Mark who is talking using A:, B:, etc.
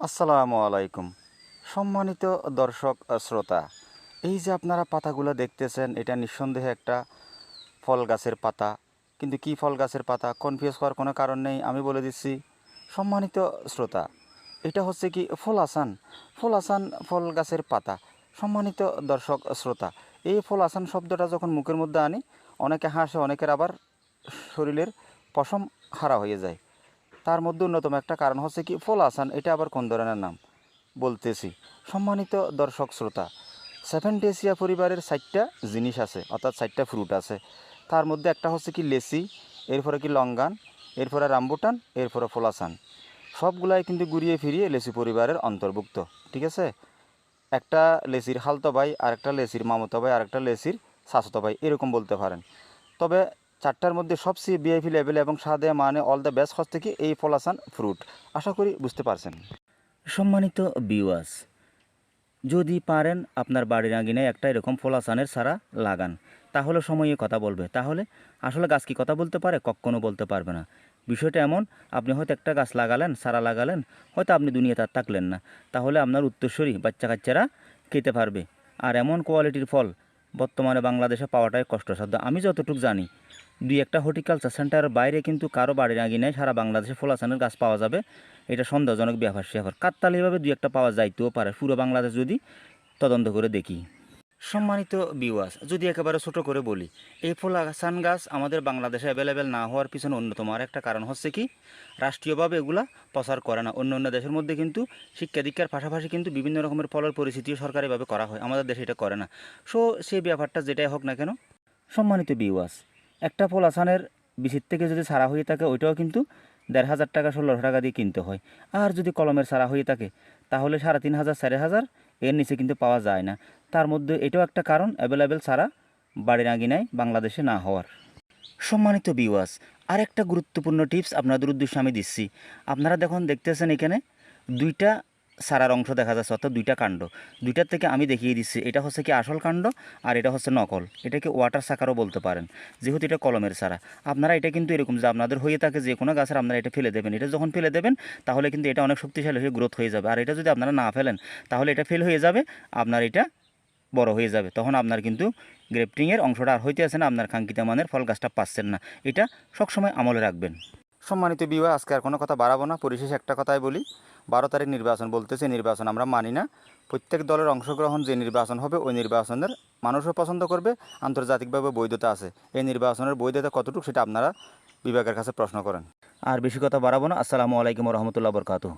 A: আসসালামু আলাইকুম। সম্মানিত দর্শক শ্রোতা, এই যে আপনারা পাতাগুলো দেখতেছেন, এটা নিঃসন্দেহে একটা ফল গাছের পাতা। কিন্তু কি ফল গাছের পাতা, কনফিউজ হওয়ার কোনো কারণ নেই, আমি বলে দিচ্ছি। সম্মানিত শ্রোতা, এটা হচ্ছে কি ফলাসান। ফলাসান ফল গাছের পাতা। সম্মানিত দর্শক শ্রোতা, এই ফলাসান শব্দটা যখন মুখের মধ্যে আনি, অনেকে হাসে, অনেকের আবার শরীরের পশম হারা হয়ে যায়। তার মধ্যে অন্যতম একটা কারণ হচ্ছে কি ফলাসান, এটা আবার কোন ধরনের নাম বলতেছি। সম্মানিত দর্শক শ্রোতা, সেফেন্টেসিয়া পরিবারের 4টা জিনিস আছে, অর্থাৎ 4টা ফ্রুট আছে। তার মধ্যে একটা হচ্ছে কি লেসি, এরপরে কি লঙ্গান, এরপরে রামবুটান, এরপরে ফলাসান। সবগুলাই কিন্তু ঘুরিয়ে ফিরিয়ে লেসি পরিবারের অন্তর্ভুক্ত। ঠিক আছে, একটা লেসির হালতো ভাই, আরেকটা লেসির মামতো ভাই, আরেকটা লেসির চাচাতো ভাই, এরকম বলতে পারেন। তবে 4টার মধ্যে সবচেয়ে ভিআইপি লেভেল এবং স্বাদে মানে অল দ্য বেস্ট হচ্ছে কি এই ফলাসান ফ্রুট। আশা করি বুঝতে পারছেন। সম্মানিত ভিউয়ার্স, যদি পারেন আপনার বাড়ির আঙিনায় একটা এরকম ফলাসানের চারা লাগান, তাহলে সময়ে কথা বলবে। তাহলে আসলে গাছ কি কথা বলতে পারে? কখনো বলতে পারবে না। বিষয়টা এমন, আপনি হয়তো একটা গাছ লাগালেন, চারা লাগালেন, হয়তো আপনি দুনিয়াতে আর থাকলেন না, তাহলে আপনার উত্তরসূরি বাচ্চা কাচ্চারা খেতে পারবে। আর এমন কোয়ালিটির ফল বর্তমানে বাংলাদেশে পাওয়াটাই কষ্টসাধ্য। আমি যতটুকু জানি, দুই একটা হর্টিকালচার সেন্টারের বাইরে কিন্তু কারো বাড়ির আঙিনায় সারা বাংলাদেশে ফলাসানের গাছ পাওয়া যাবে, এটা সন্দেহজনক ব্যাপার স্যাপার। কাকতালীয়ভাবে দুই একটা পাওয়া যাইতেও পারে পুরো বাংলাদেশ যদি তদন্ত করে দেখি। সম্মানিত ভিউয়ার্স, যদি একেবারে ছোট করে বলি, এই ফলাসান গাছ আমাদের বাংলাদেশে অ্যাভেলেবেল না হওয়ার পিছনে অন্যতম আর একটা কারণ হচ্ছে কি, রাষ্ট্রীয়ভাবে এগুলা প্রচার করে না। অন্য অন্য দেশের মধ্যে কিন্তু শিক্ষা দীক্ষার পাশাপাশি কিন্তু বিভিন্ন রকমের ফলের পরিস্থিতিও সরকারিভাবে করা হয়, আমাদের দেশে এটা করে না। সো সেই ব্যাপারটা যেটাই হোক না কেন, সম্মানিত ভিউয়ার্স, একটা ফলাসানের বিচির থেকে যদি সারা হয়ে থাকে, ওইটাও কিন্তু 1,500 টাকা 1,600 টাকা দিয়ে কিনতে হয়। আর যদি কলমের সারা হয়ে থাকে, তাহলে 3,500 4,500 এর নিচে কিন্তু পাওয়া যায় না। তার মধ্যে এটাও একটা কারণ অ্যাভেলেবেল সারা বাড়ির আঙিনায় বাংলাদেশে না হওয়ার। সম্মানিত ভিউয়ার্স, আর একটা গুরুত্বপূর্ণ টিপস আপনাদের উদ্দেশ্যে আমি দিচ্ছি। আপনারা দেখতেছেন এখানে দুইটা সারার অংশ দেখা যাচ্ছে, অর্থাৎ দুইটা কাণ্ড। দুইটার থেকে আমি দেখিয়ে দিচ্ছি, এটা হচ্ছে কি আসল কাণ্ড, আর এটা হচ্ছে নকল। এটাকে ওয়াটার সাকারও বলতে পারেন, যেহেতু এটা কলমের সারা। আপনারা এটা কিন্তু এরকম যে আপনাদের হয়ে থাকে যে কোনো গাছের, আপনারা এটা ফেলে দেবেন। এটা যখন ফেলে দেবেন, তাহলে কিন্তু এটা অনেক শক্তিশালী হয়ে গ্রোথ হয়ে যাবে। আর এটা যদি আপনারা না ফেলেন, তাহলে এটা ফেল হয়ে যাবে, আপনার এটা বড় হয়ে যাবে। তখন আপনার কিন্তু গ্রেফটিংয়ের অংশটা আর হইতে আসে না, আপনার কাঙ্ক্ষিত মানের ফল গাছটা পাচ্ছেন না। এটা সবসময় আমলে রাখবেন। সম্মানিত ভিউয়ার, আজকে আর কোনো কথা বাড়াবো না, পরিশেষে একটা কথাই বলি। 12 তারিখ নির্বাচন বলতেছে, নির্বাচন আমরা মানি না। প্রত্যেক দলের অংশগ্রহণ, যে নির্বাচন হবে ওই নির্বাচনের মানুষও পছন্দ করবে, আন্তর্জাতিকভাবে বৈধতা আছে। এই নির্বাচনের বৈধতা কতটুকু সেটা আপনারা বিভাগের কাছে প্রশ্ন করেন। আর বেশি কথা বাড়াবো না। আসসালামু আলাইকুম রহমতুল্লাহ বরকাতুহ।